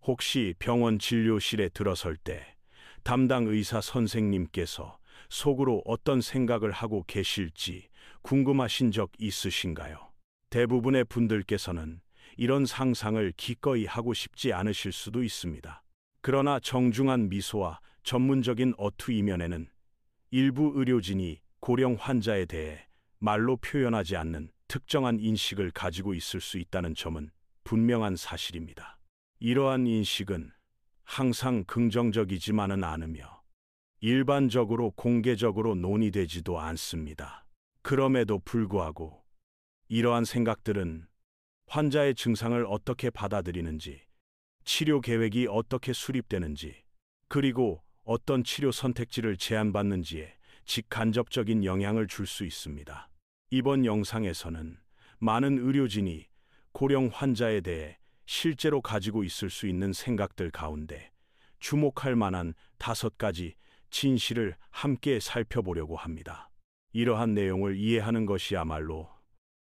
혹시 병원 진료실에 들어설 때 담당 의사 선생님께서 속으로 어떤 생각을 하고 계실지 궁금하신 적 있으신가요? 대부분의 분들께서는 이런 상상을 기꺼이 하고 싶지 않으실 수도 있습니다. 그러나 정중한 미소와 전문적인 어투 이면에는 일부 의료진이 고령 환자에 대해 말로 표현하지 않는 특정한 인식을 가지고 있을 수 있다는 점은 분명한 사실입니다. 이러한 인식은 항상 긍정적이지만은 않으며 일반적으로 공개적으로 논의되지도 않습니다. 그럼에도 불구하고 이러한 생각들은 환자의 증상을 어떻게 받아들이는지, 치료 계획이 어떻게 수립되는지, 그리고 어떤 치료 선택지를 제안받는지에 직간접적인 영향을 줄 수 있습니다. 이번 영상에서는 많은 의료진이 고령 환자에 대해 실제로 가지고 있을 수 있는 생각들 가운데 주목할 만한 5가지 진실을 함께 살펴보려고 합니다. 이러한 내용을 이해하는 것이야말로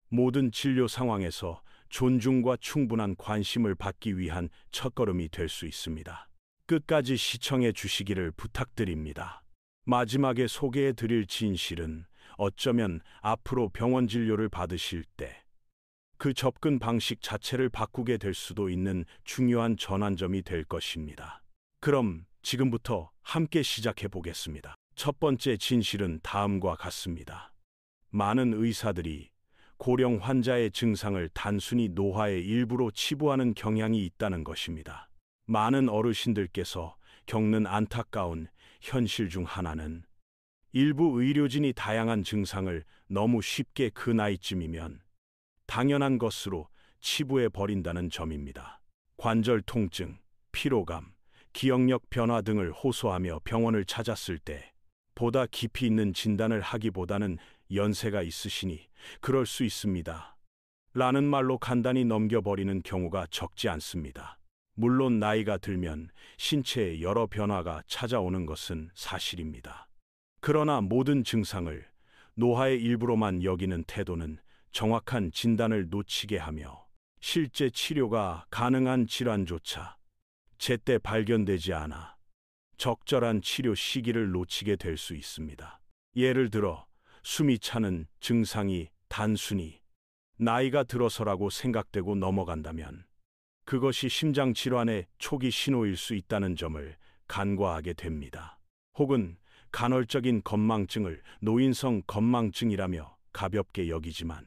모든 진료 상황에서 존중과 충분한 관심을 받기 위한 첫걸음이 될 수 있습니다. 끝까지 시청해 주시기를 부탁드립니다. 마지막에 소개해 드릴 진실은 어쩌면 앞으로 병원 진료를 받으실 때 그 접근 방식 자체를 바꾸게 될 수도 있는 중요한 전환점이 될 것입니다. 그럼 지금부터 함께 시작해 보겠습니다. 첫 번째 진실은 다음과 같습니다. 많은 의사들이 고령 환자의 증상을 단순히 노화의 일부로 치부하는 경향이 있다는 것입니다. 많은 어르신들께서 겪는 안타까운 현실 중 하나는 일부 의료진이 다양한 증상을 너무 쉽게 그 나이쯤이면 당연한 것으로 치부해 버린다는 점입니다. 관절 통증, 피로감, 기억력 변화 등을 호소하며 병원을 찾았을 때 보다 깊이 있는 진단을 하기보다는 연세가 있으시니 그럴 수 있습니다 라는 말로 간단히 넘겨버리는 경우가 적지 않습니다. 물론 나이가 들면 신체에 여러 변화가 찾아오는 것은 사실입니다. 그러나 모든 증상을 노화의 일부로만 여기는 태도는 정확한 진단을 놓치게 하며 실제 치료가 가능한 질환조차 제때 발견되지 않아 적절한 치료 시기를 놓치게 될 수 있습니다. 예를 들어 숨이 차는 증상이 단순히 나이가 들어서라고 생각되고 넘어간다면 그것이 심장 질환의 초기 신호일 수 있다는 점을 간과하게 됩니다. 혹은 간헐적인 건망증을 노인성 건망증이라며 가볍게 여기지만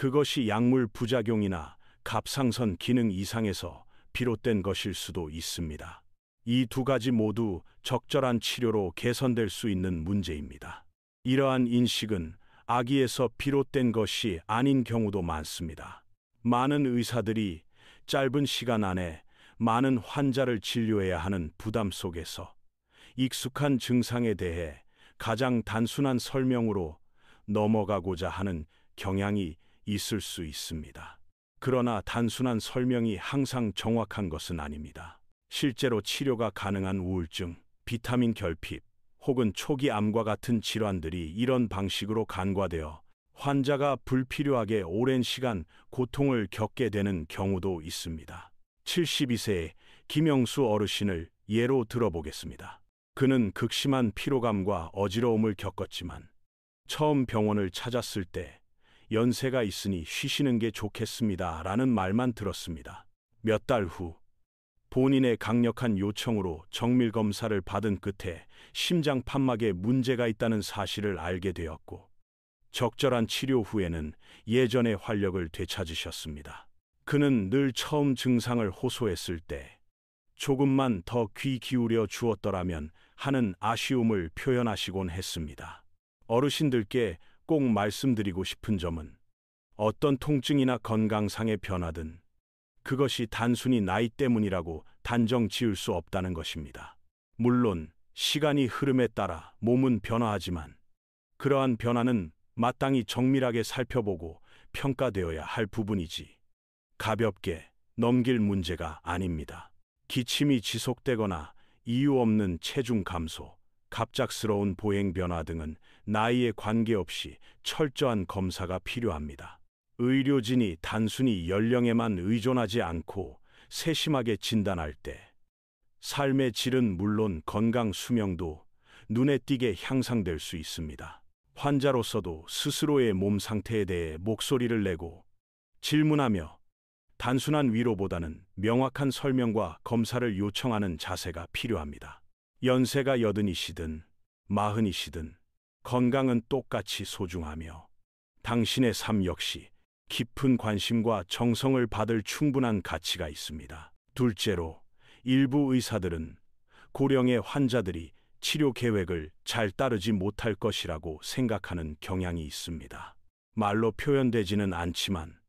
그것이 약물 부작용이나 갑상선 기능 이상에서 비롯된 것일 수도 있습니다. 이 2가지 모두 적절한 치료로 개선될 수 있는 문제입니다. 이러한 인식은 악의에서 비롯된 것이 아닌 경우도 많습니다. 많은 의사들이 짧은 시간 안에 많은 환자를 진료해야 하는 부담 속에서 익숙한 증상에 대해 가장 단순한 설명으로 넘어가고자 하는 경향이 있을 수 있습니다. 그러나 단순한 설명이 항상 정확한 것은 아닙니다. 실제로 치료가 가능한 우울증, 비타민 결핍, 혹은 초기 암과 같은 질환들이 이런 방식으로 간과되어 환자가 불필요하게 오랜 시간 고통을 겪게 되는 경우도 있습니다. 72세의 김영수 어르신을 예로 들어보겠습니다. 그는 극심한 피로감과 어지러움을 겪었지만 처음 병원을 찾았을 때 연세가 있으니 쉬시는 게 좋겠습니다 라는 말만 들었습니다. 몇 달 후 본인의 강력한 요청으로 정밀 검사를 받은 끝에 심장 판막에 문제가 있다는 사실을 알게 되었고 적절한 치료 후에는 예전의 활력을 되찾으셨습니다. 그는 늘 처음 증상을 호소했을 때 조금만 더 귀 기울여 주었더라면 하는 아쉬움을 표현하시곤 했습니다. 어르신들께 꼭 말씀드리고 싶은 점은 어떤 통증이나 건강상의 변화든 그것이 단순히 나이 때문이라고 단정 지을 수 없다는 것입니다. 물론 시간이 흐름에 따라 몸은 변화하지만 그러한 변화는 마땅히 정밀하게 살펴보고 평가되어야 할 부분이지 가볍게 넘길 문제가 아닙니다. 기침이 지속되거나 이유 없는 체중 감소, 갑작스러운 보행 변화 등은 나이에 관계없이 철저한 검사가 필요합니다. 의료진이 단순히 연령에만 의존하지 않고 세심하게 진단할 때 삶의 질은 물론 건강 수명도 눈에 띄게 향상될 수 있습니다. 환자로서도 스스로의 몸 상태에 대해 목소리를 내고 질문하며 단순한 위로보다는 명확한 설명과 검사를 요청하는 자세가 필요합니다. 연세가 80이시든 40이시든 건강은 똑같이 소중하며 당신의 삶 역시 깊은 관심과 정성을 받을 충분한 가치가 있습니다. 둘째로, 일부 의사들은 고령의 환자들이 치료 계획을 잘 따르지 못할 것이라고 생각하는 경향이 있습니다. 말로 표현되지는 않지만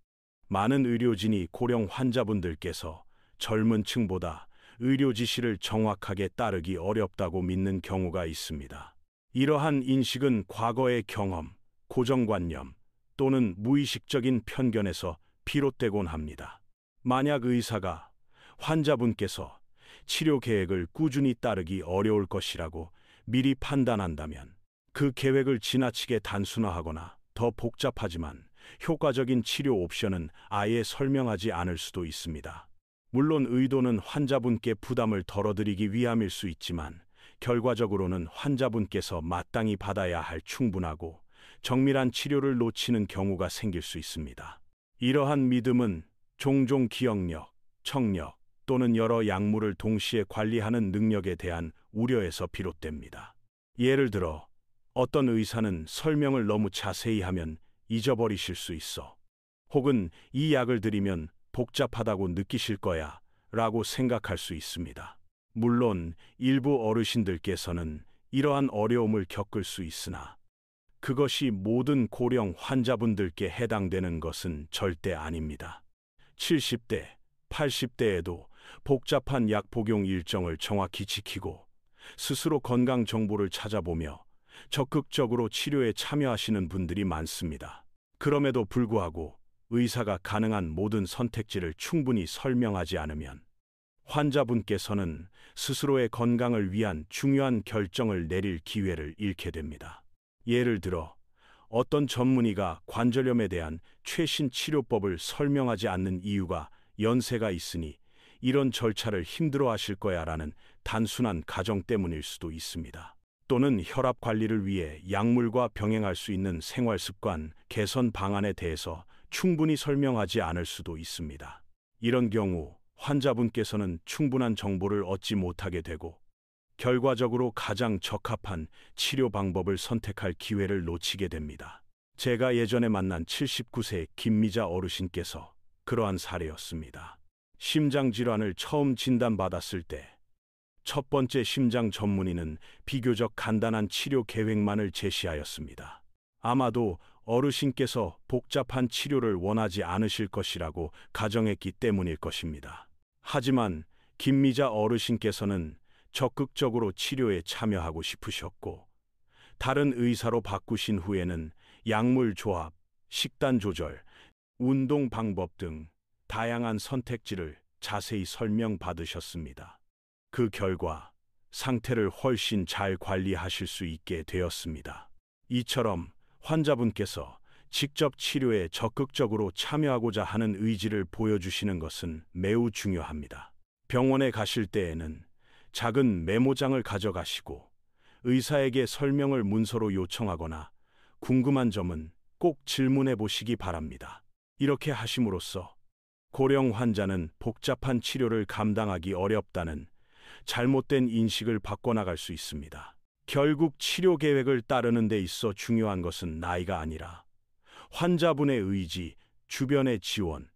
많은 의료진이 고령 환자분들께서 젊은 층보다 의료 지시를 정확하게 따르기 어렵다고 믿는 경우가 있습니다. 이러한 인식은 과거의 경험, 고정관념 또는 무의식적인 편견에서 비롯되곤 합니다. 만약 의사가 환자분께서 치료 계획을 꾸준히 따르기 어려울 것이라고 미리 판단한다면 그 계획을 지나치게 단순화하거나 더 복잡하지만 효과적인 치료 옵션은 아예 설명하지 않을 수도 있습니다. 물론 의도는 환자분께 부담을 덜어드리기 위함일 수 있지만 결과적으로는 환자분께서 마땅히 받아야 할 충분하고 정밀한 치료를 놓치는 경우가 생길 수 있습니다. 이러한 믿음은 종종 기억력, 청력 또는 여러 약물을 동시에 관리하는 능력에 대한 우려에서 비롯됩니다. 예를 들어 어떤 의사는 설명을 너무 자세히 하면 잊어버리실 수 있어. 혹은 이 약을 드리면 복잡하다고 느끼실 거야 라고 생각할 수 있습니다. 물론 일부 어르신들께서는 이러한 어려움을 겪을 수 있으나 그것이 모든 고령 환자분들께 해당되는 것은 절대 아닙니다. 70대, 80대에도 복잡한 약 복용 일정을 정확히 지키고 스스로 건강 정보를 찾아보며 적극적으로 치료에 참여하시는 분들이 많습니다. 그럼에도 불구하고 의사가 가능한 모든 선택지를 충분히 설명하지 않으면 환자분께서는 스스로의 건강을 위한 중요한 결정을 내릴 기회를 잃게 됩니다. 예를 들어 어떤 전문의가 관절염에 대한 최신 치료법을 설명하지 않는 이유가 연세가 있으니 이런 절차를 힘들어하실 거야 라는 단순한 가정 때문일 수도 있습니다. 또는 혈압 관리를 위해 약물과 병행할 수 있는 생활 습관 개선 방안에 대해서 충분히 설명하지 않을 수도 있습니다. 이런 경우 환자분께서는 충분한 정보를 얻지 못하게 되고 결과적으로 가장 적합한 치료 방법을 선택할 기회를 놓치게 됩니다. 제가 예전에 만난 79세 김미자 어르신께서 그러한 사례였습니다. 심장질환을 처음 진단받았을 때 첫 번째 심장 전문의는 비교적 간단한 치료 계획만을 제시하였습니다. 아마도 어르신께서 복잡한 치료를 원하지 않으실 것이라고 가정했기 때문일 것입니다. 하지만 김미자 어르신께서는 적극적으로 치료에 참여하고 싶으셨고 다른 의사로 바꾸신 후에는 약물 조합, 식단 조절, 운동 방법 등 다양한 선택지를 자세히 설명받으셨습니다. 그 결과 상태를 훨씬 잘 관리하실 수 있게 되었습니다. 이처럼 환자분께서 직접 치료에 적극적으로 참여하고자 하는 의지를 보여주시는 것은 매우 중요합니다. 병원에 가실 때에는 작은 메모장을 가져가시고 의사에게 설명을 문서로 요청하거나 궁금한 점은 꼭 질문해 보시기 바랍니다. 이렇게 하심으로써 고령 환자는 복잡한 치료를 감당하기 어렵다는 잘못된 인식을 바꿔나갈 수 있습니다. 결국 치료 계획을 따르는 데 있어 중요한 것은 나이가 아니라 환자분의 의지, 주변의 지원,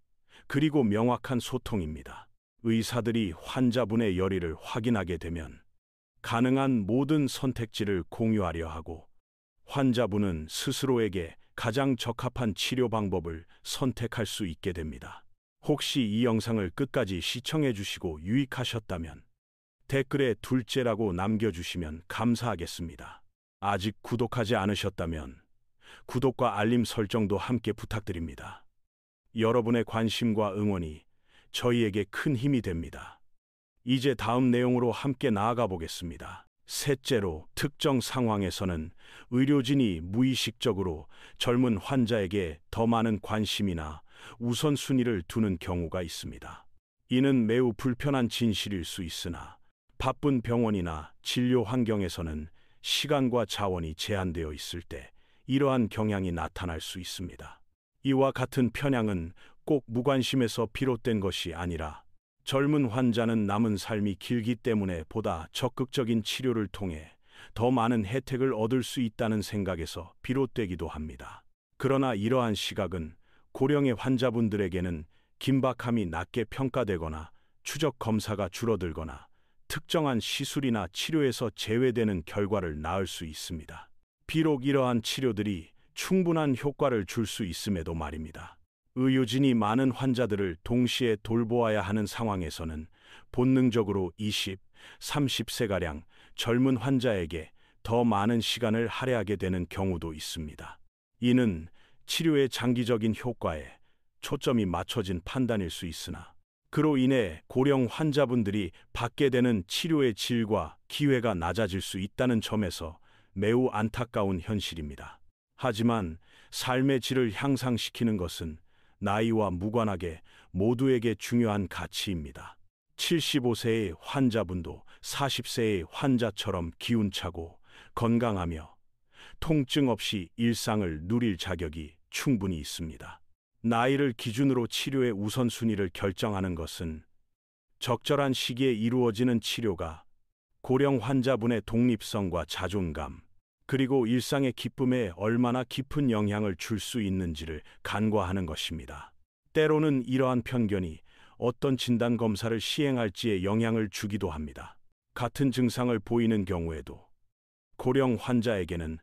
그리고 명확한 소통입니다. 의사들이 환자분의 열의를 확인하게 되면 가능한 모든 선택지를 공유하려 하고 환자분은 스스로에게 가장 적합한 치료 방법을 선택할 수 있게 됩니다. 혹시 이 영상을 끝까지 시청해 주시고 유익하셨다면 댓글에 둘째라고 남겨주시면 감사하겠습니다. 아직 구독하지 않으셨다면 구독과 알림 설정도 함께 부탁드립니다. 여러분의 관심과 응원이 저희에게 큰 힘이 됩니다. 이제 다음 내용으로 함께 나아가 보겠습니다. 셋째로, 특정 상황에서는 의료진이 무의식적으로 젊은 환자에게 더 많은 관심이나 우선순위를 두는 경우가 있습니다. 이는 매우 불편한 진실일 수 있으나 바쁜 병원이나 진료 환경에서는 시간과 자원이 제한되어 있을 때 이러한 경향이 나타날 수 있습니다. 이와 같은 편향은 꼭 무관심에서 비롯된 것이 아니라 젊은 환자는 남은 삶이 길기 때문에 보다 적극적인 치료를 통해 더 많은 혜택을 얻을 수 있다는 생각에서 비롯되기도 합니다. 그러나 이러한 시각은 고령의 환자분들에게는 긴박함이 낮게 평가되거나 추적 검사가 줄어들거나 특정한 시술이나 치료에서 제외되는 결과를 낳을 수 있습니다. 비록 이러한 치료들이 충분한 효과를 줄 수 있음에도 말입니다. 의료진이 많은 환자들을 동시에 돌보아야 하는 상황에서는 본능적으로 20, 30세가량 젊은 환자에게 더 많은 시간을 할애하게 되는 경우도 있습니다. 이는 치료의 장기적인 효과에 초점이 맞춰진 판단일 수 있으나 그로 인해 고령 환자분들이 받게 되는 치료의 질과 기회가 낮아질 수 있다는 점에서 매우 안타까운 현실입니다. 하지만 삶의 질을 향상시키는 것은 나이와 무관하게 모두에게 중요한 가치입니다. 75세의 환자분도 40세의 환자처럼 기운차고 건강하며 통증 없이 일상을 누릴 자격이 충분히 있습니다. 나이를 기준으로 치료의 우선순위를 결정하는 것은 적절한 시기에 이루어지는 치료가 고령 환자분의 독립성과 자존감, 그리고 일상의 기쁨에 얼마나 깊은 영향을 줄 수 있는지를 간과하는 것입니다. 때로는 이러한 편견이 어떤 진단 검사를 시행할지에 영향을 주기도 합니다. 같은 증상을 보이는 경우에도 고령 환자에게는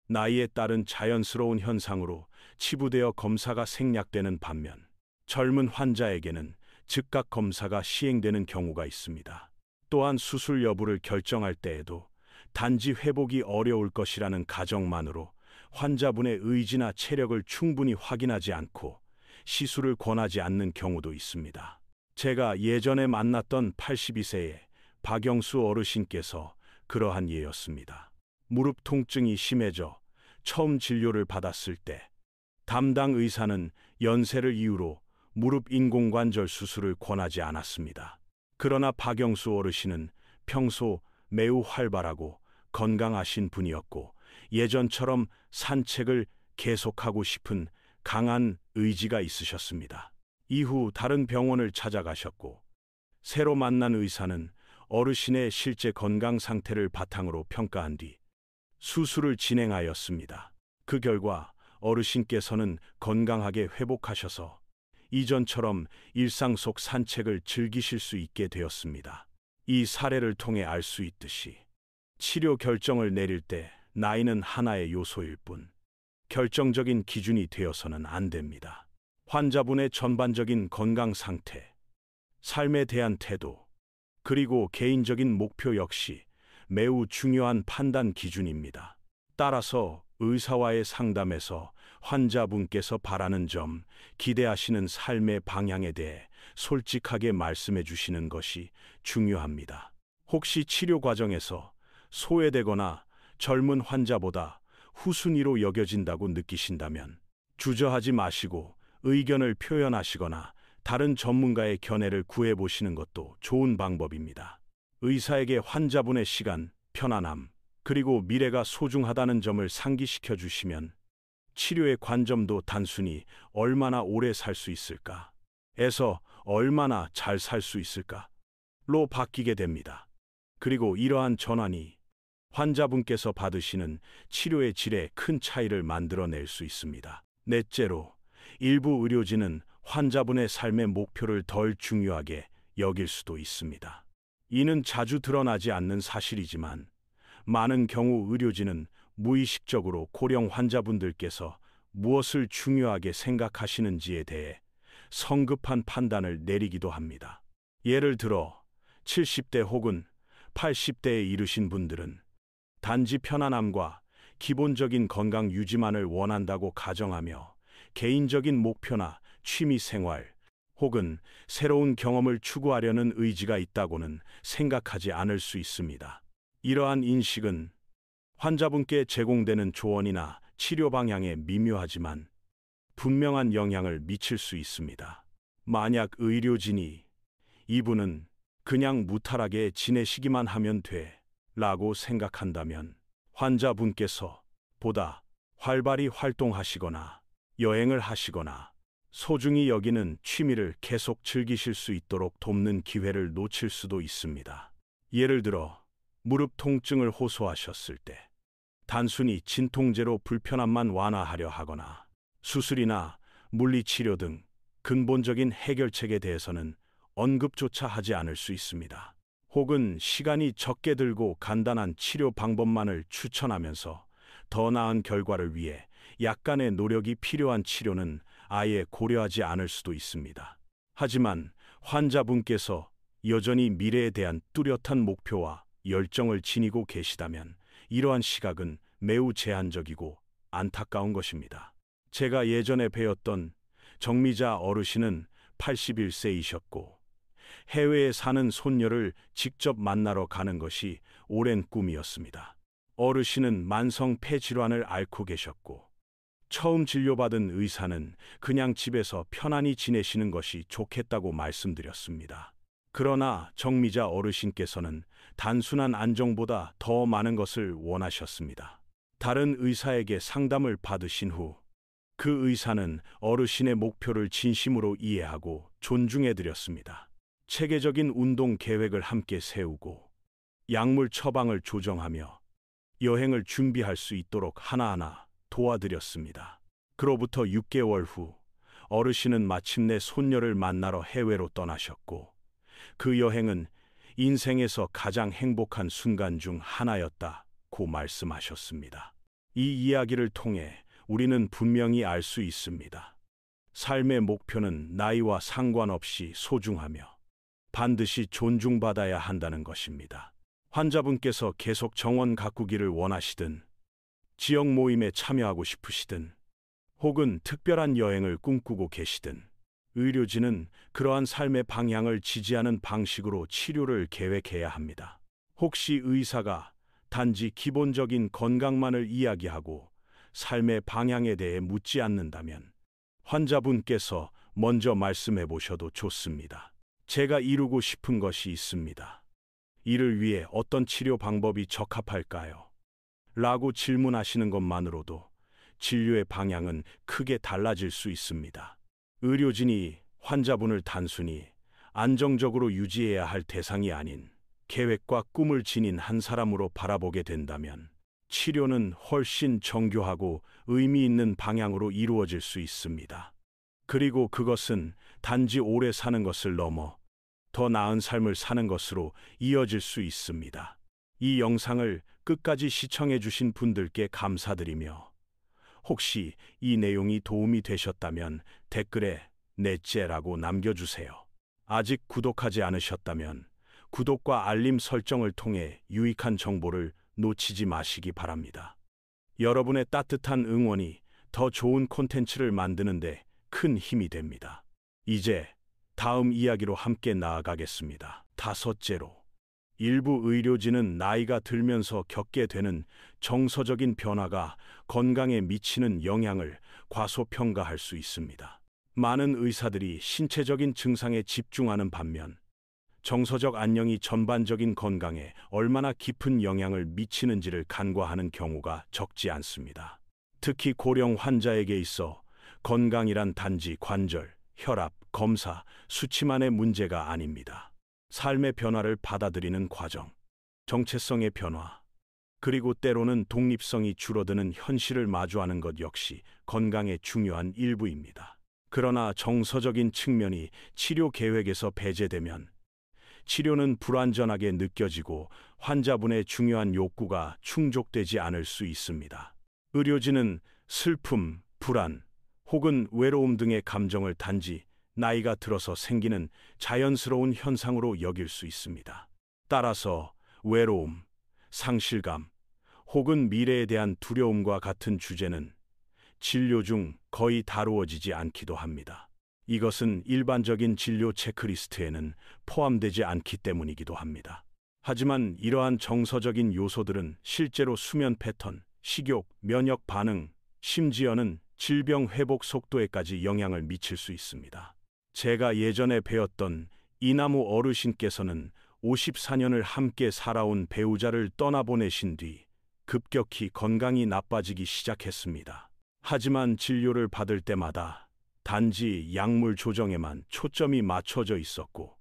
나이에 따른 자연스러운 현상으로 치부되어 검사가 생략되는 반면 젊은 환자에게는 즉각 검사가 시행되는 경우가 있습니다. 또한 수술 여부를 결정할 때에도 단지 회복이 어려울 것이라는 가정만으로 환자분의 의지나 체력을 충분히 확인하지 않고 시술을 권하지 않는 경우도 있습니다. 제가 예전에 만났던 82세의 박영수 어르신께서 그러한 예였습니다. 무릎 통증이 심해져 처음 진료를 받았을 때 담당 의사는 연세를 이유로 무릎 인공관절 수술을 권하지 않았습니다. 그러나 박영수 어르신은 평소 매우 활발하고 건강하신 분이었고 예전처럼 산책을 계속하고 싶은 강한 의지가 있으셨습니다. 이후 다른 병원을 찾아가셨고 새로 만난 의사는 어르신의 실제 건강 상태를 바탕으로 평가한 뒤 수술을 진행하였습니다. 그 결과 어르신께서는 건강하게 회복하셔서 이전처럼 일상 속 산책을 즐기실 수 있게 되었습니다. 이 사례를 통해 알 수 있듯이 치료 결정을 내릴 때 나이는 하나의 요소일 뿐 결정적인 기준이 되어서는 안 됩니다. 환자분의 전반적인 건강 상태, 삶에 대한 태도, 그리고 개인적인 목표 역시 매우 중요한 판단 기준입니다. 따라서 의사와의 상담에서 환자분께서 바라는 점, 기대하시는 삶의 방향에 대해 솔직하게 말씀해 주시는 것이 중요합니다. 혹시 치료 과정에서 소외되거나 젊은 환자보다 후순위로 여겨진다고 느끼신다면 주저하지 마시고 의견을 표현하시거나 다른 전문가의 견해를 구해보시는 것도 좋은 방법입니다. 의사에게 환자분의 시간, 편안함, 그리고 미래가 소중하다는 점을 상기시켜 주시면 치료의 관점도 단순히 얼마나 오래 살 수 있을까 에서 얼마나 잘 살 수 있을까로 바뀌게 됩니다. 그리고 이러한 전환이 환자분께서 받으시는 치료의 질에 큰 차이를 만들어낼 수 있습니다. 넷째로, 일부 의료진은 환자분의 삶의 목표를 덜 중요하게 여길 수도 있습니다. 이는 자주 드러나지 않는 사실이지만 많은 경우 의료진은 무의식적으로 고령 환자분들께서 무엇을 중요하게 생각하시는지에 대해 성급한 판단을 내리기도 합니다. 예를 들어 70대 혹은 80대에 이르신 분들은 단지 편안함과 기본적인 건강 유지만을 원한다고 가정하며 개인적인 목표나 취미 생활 혹은 새로운 경험을 추구하려는 의지가 있다고는 생각하지 않을 수 있습니다. 이러한 인식은 환자분께 제공되는 조언이나 치료 방향에 미묘하지만 분명한 영향을 미칠 수 있습니다. 만약 의료진이 이분은 그냥 무탈하게 지내시기만 하면 돼 라고 생각한다면 환자분께서 보다 활발히 활동하시거나 여행을 하시거나 소중히 여기는 취미를 계속 즐기실 수 있도록 돕는 기회를 놓칠 수도 있습니다. 예를 들어 무릎 통증을 호소하셨을 때 단순히 진통제로 불편함만 완화하려 하거나 수술이나 물리치료 등 근본적인 해결책에 대해서는 언급조차 하지 않을 수 있습니다. 혹은 시간이 적게 들고 간단한 치료 방법만을 추천하면서 더 나은 결과를 위해 약간의 노력이 필요한 치료는 아예 고려하지 않을 수도 있습니다. 하지만 환자분께서 여전히 미래에 대한 뚜렷한 목표와 열정을 지니고 계시다면 이러한 시각은 매우 제한적이고 안타까운 것입니다. 제가 예전에 배웠던 정미자 어르신은 81세이셨고 해외에 사는 손녀를 직접 만나러 가는 것이 오랜 꿈이었습니다. 어르신은 만성 폐질환을 앓고 계셨고 처음 진료받은 의사는 그냥 집에서 편안히 지내시는 것이 좋겠다고 말씀드렸습니다. 그러나 정미자 어르신께서는 단순한 안정보다 더 많은 것을 원하셨습니다. 다른 의사에게 상담을 받으신 후 그 의사는 어르신의 목표를 진심으로 이해하고 존중해드렸습니다. 체계적인 운동 계획을 함께 세우고 약물 처방을 조정하며 여행을 준비할 수 있도록 하나하나 도와드렸습니다. 그로부터 6개월 후 어르신은 마침내 손녀를 만나러 해외로 떠나셨고 그 여행은 인생에서 가장 행복한 순간 중 하나였다고 말씀하셨습니다. 이 이야기를 통해 우리는 분명히 알 수 있습니다. 삶의 목표는 나이와 상관없이 소중하며 반드시 존중받아야 한다는 것입니다. 환자분께서 계속 정원 가꾸기를 원하시든 지역 모임에 참여하고 싶으시든 혹은 특별한 여행을 꿈꾸고 계시든 의료진은 그러한 삶의 방향을 지지하는 방식으로 치료를 계획해야 합니다. 혹시 의사가 단지 기본적인 건강만을 이야기하고 삶의 방향에 대해 묻지 않는다면 환자분께서 먼저 말씀해 보셔도 좋습니다. 제가 이루고 싶은 것이 있습니다. 이를 위해 어떤 치료 방법이 적합할까요? 라고 질문하시는 것만으로도 진료의 방향은 크게 달라질 수 있습니다. 의료진이 환자분을 단순히 안정적으로 유지해야 할 대상이 아닌 계획과 꿈을 지닌 한 사람으로 바라보게 된다면 치료는 훨씬 정교하고 의미 있는 방향으로 이루어질 수 있습니다. 그리고 그것은 단지 오래 사는 것을 넘어 더 나은 삶을 사는 것으로 이어질 수 있습니다. 이 영상을 끝까지 시청해 주신 분들께 감사드리며 혹시 이 내용이 도움이 되셨다면 댓글에 넷째라고 남겨주세요. 아직 구독하지 않으셨다면 구독과 알림 설정을 통해 유익한 정보를 놓치지 마시기 바랍니다. 여러분의 따뜻한 응원이 더 좋은 콘텐츠를 만드는데 큰 힘이 됩니다. 이제 다음 이야기로 함께 나아가겠습니다. 다섯째로, 일부 의료진은 나이가 들면서 겪게 되는 정서적인 변화가 건강에 미치는 영향을 과소평가할 수 있습니다. 많은 의사들이 신체적인 증상에 집중하는 반면 정서적 안녕이 전반적인 건강에 얼마나 깊은 영향을 미치는지를 간과하는 경우가 적지 않습니다. 특히 고령 환자에게 있어 건강이란 단지 관절, 혈압, 검사, 수치만의 문제가 아닙니다. 삶의 변화를 받아들이는 과정, 정체성의 변화, 그리고 때로는 독립성이 줄어드는 현실을 마주하는 것 역시 건강의 중요한 일부입니다. 그러나 정서적인 측면이 치료 계획에서 배제되면 치료는 불완전하게 느껴지고 환자분의 중요한 욕구가 충족되지 않을 수 있습니다. 의료진은 슬픔, 불안, 혹은 외로움 등의 감정을 단지 나이가 들어서 생기는 자연스러운 현상으로 여길 수 있습니다. 따라서 외로움, 상실감, 혹은 미래에 대한 두려움과 같은 주제는 진료 중 거의 다루어지지 않기도 합니다. 이것은 일반적인 진료 체크리스트에는 포함되지 않기 때문이기도 합니다. 하지만 이러한 정서적인 요소들은 실제로 수면 패턴, 식욕, 면역 반응, 심지어는 질병 회복 속도에까지 영향을 미칠 수 있습니다. 제가 예전에 배웠던 이나무 어르신께서는 54년을 함께 살아온 배우자를 떠나보내신 뒤 급격히 건강이 나빠지기 시작했습니다. 하지만 진료를 받을 때마다 단지 약물 조정에만 초점이 맞춰져 있었고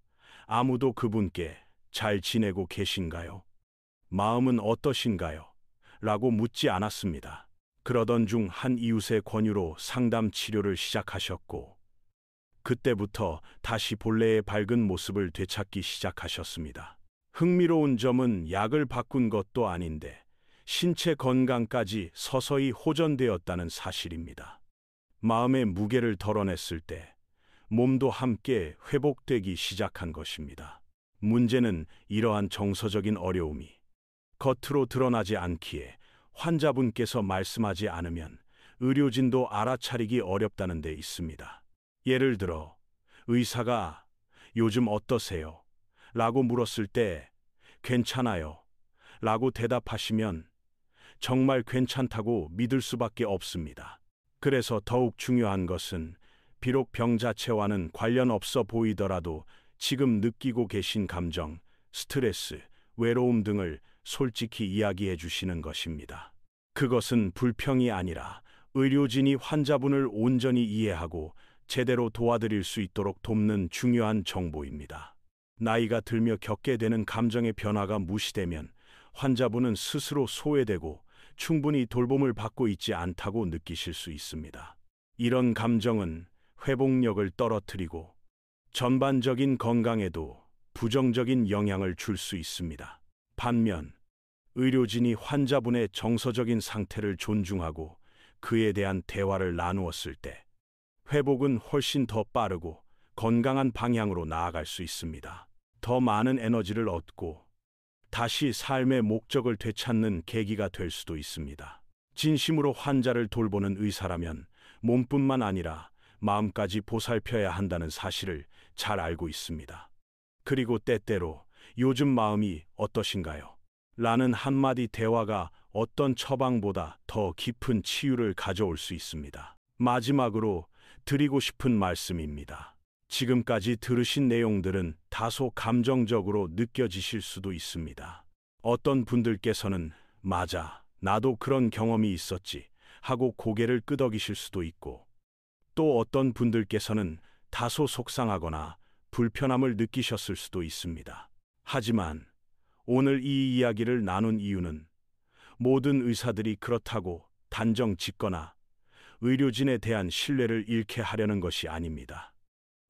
아무도 그분께 잘 지내고 계신가요? 마음은 어떠신가요? 라고 묻지 않았습니다. 그러던 중 한 이웃의 권유로 상담 치료를 시작하셨고 그때부터 다시 본래의 밝은 모습을 되찾기 시작하셨습니다. 흥미로운 점은 약을 바꾼 것도 아닌데 신체 건강까지 서서히 호전되었다는 사실입니다. 마음의 무게를 덜어냈을 때 몸도 함께 회복되기 시작한 것입니다. 문제는 이러한 정서적인 어려움이 겉으로 드러나지 않기에 환자분께서 말씀하지 않으면 의료진도 알아차리기 어렵다는 데 있습니다. 예를 들어 의사가 요즘 어떠세요? 라고 물었을 때 괜찮아요 라고 대답하시면 정말 괜찮다고 믿을 수밖에 없습니다. 그래서 더욱 중요한 것은 비록 병 자체와는 관련 없어 보이더라도 지금 느끼고 계신 감정, 스트레스, 외로움 등을 솔직히 이야기해 주시는 것입니다. 그것은 불평이 아니라 의료진이 환자분을 온전히 이해하고 제대로 도와드릴 수 있도록 돕는 중요한 정보입니다. 나이가 들며 겪게 되는 감정의 변화가 무시되면 환자분은 스스로 소외되고 충분히 돌봄을 받고 있지 않다고 느끼실 수 있습니다. 이런 감정은 회복력을 떨어뜨리고 전반적인 건강에도 부정적인 영향을 줄 수 있습니다. 반면 의료진이 환자분의 정서적인 상태를 존중하고 그에 대한 대화를 나누었을 때 회복은 훨씬 더 빠르고 건강한 방향으로 나아갈 수 있습니다. 더 많은 에너지를 얻고 다시 삶의 목적을 되찾는 계기가 될 수도 있습니다. 진심으로 환자를 돌보는 의사라면 몸뿐만 아니라 마음까지 보살펴야 한다는 사실을 잘 알고 있습니다. 그리고 때때로 요즘 마음이 어떠신가요? 라는 한마디 대화가 어떤 처방보다 더 깊은 치유를 가져올 수 있습니다. 마지막으로 드리고 싶은 말씀입니다. 지금까지 들으신 내용들은 다소 감정적으로 느껴지실 수도 있습니다. 어떤 분들께서는 맞아, 나도 그런 경험이 있었지 하고 고개를 끄덕이실 수도 있고 또 어떤 분들께서는 다소 속상하거나 불편함을 느끼셨을 수도 있습니다. 하지만 오늘 이 이야기를 나눈 이유는 모든 의사들이 그렇다고 단정 짓거나 의료진에 대한 신뢰를 잃게 하려는 것이 아닙니다.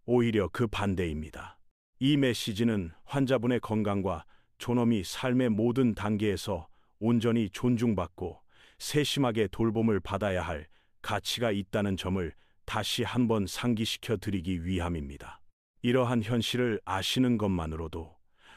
오히려 그 반대입니다. 이 메시지는 환자분의 건강과 존엄이 삶의 모든 단계에서 온전히 존중받고 세심하게 돌봄을 받아야 할 가치가 있다는 점을 다시 한번 상기시켜 드리기 위함입니다. 이러한 현실을 아시는 것만으로도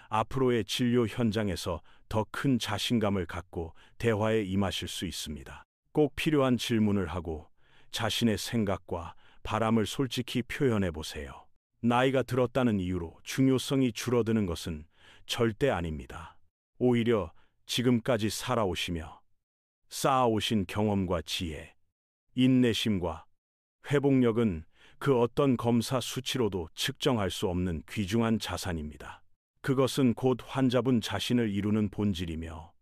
앞으로의 진료 현장에서 더 큰 자신감을 갖고 대화에 임하실 수 있습니다. 꼭 필요한 질문을 하고 자신의 생각과 바람을 솔직히 표현해 보세요. 나이가 들었다는 이유로 중요성이 줄어드는 것은 절대 아닙니다. 오히려 지금까지 살아오시며 쌓아오신 경험과 지혜, 인내심과 회복력은 그 어떤 검사 수치로도 측정할 수 없는 귀중한 자산입니다. 그것은 곧 환자분 자신을 이루는 본질이며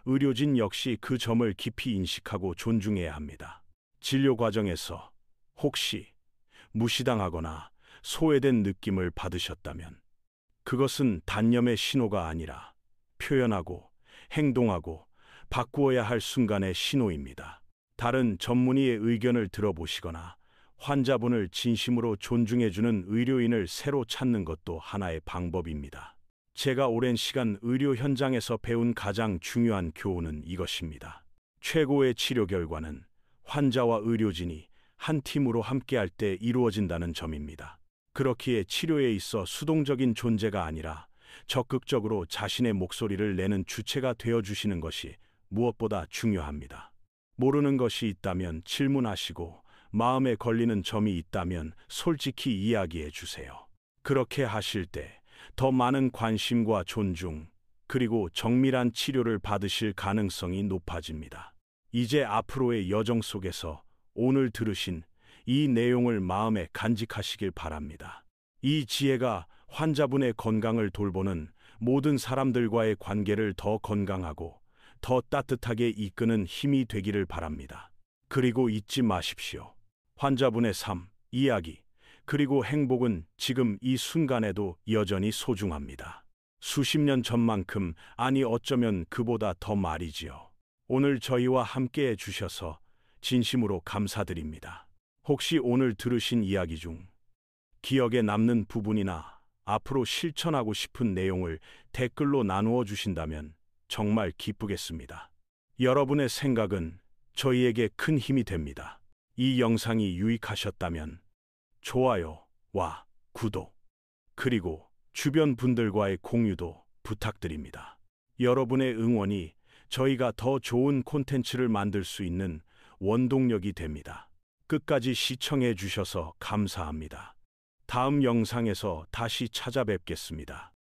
의료진 역시 그 점을 깊이 인식하고 존중해야 합니다. 진료 과정에서 혹시 무시당하거나 소외된 느낌을 받으셨다면 그것은 단념의 신호가 아니라 표현하고 행동하고 바꾸어야 할 순간의 신호입니다. 다른 전문의의 의견을 들어보시거나 환자분을 진심으로 존중해주는 의료인을 새로 찾는 것도 하나의 방법입니다. 제가 오랜 시간 의료 현장에서 배운 가장 중요한 교훈은 이것입니다. 최고의 치료 결과는 환자와 의료진이 한 팀으로 함께할 때 이루어진다는 점입니다. 그렇기에 치료에 있어 수동적인 존재가 아니라 적극적으로 자신의 목소리를 내는 주체가 되어주시는 것이 무엇보다 중요합니다. 모르는 것이 있다면 질문하시고 마음에 걸리는 점이 있다면 솔직히 이야기해 주세요. 그렇게 하실 때 더 많은 관심과 존중, 그리고 정밀한 치료를 받으실 가능성이 높아집니다. 이제 앞으로의 여정 속에서 오늘 들으신 이 내용을 마음에 간직하시길 바랍니다. 이 지혜가 환자분의 건강을 돌보는 모든 사람들과의 관계를 더 건강하고 더 따뜻하게 이끄는 힘이 되기를 바랍니다. 그리고 잊지 마십시오. 환자분의 삶, 이야기, 그리고 행복은 지금 이 순간에도 여전히 소중합니다. 수십 년 전만큼, 아니 어쩌면 그보다 더 말이지요. 오늘 저희와 함께해 주셔서 진심으로 감사드립니다. 혹시 오늘 들으신 이야기 중 기억에 남는 부분이나 앞으로 실천하고 싶은 내용을 댓글로 나누어 주신다면 정말 기쁘겠습니다. 여러분의 생각은 저희에게 큰 힘이 됩니다. 이 영상이 유익하셨다면 좋아요와 구독, 그리고 주변 분들과의 공유도 부탁드립니다. 여러분의 응원이 저희가 더 좋은 콘텐츠를 만들 수 있는 원동력이 됩니다. 끝까지 시청해 주셔서 감사합니다. 다음 영상에서 다시 찾아뵙겠습니다.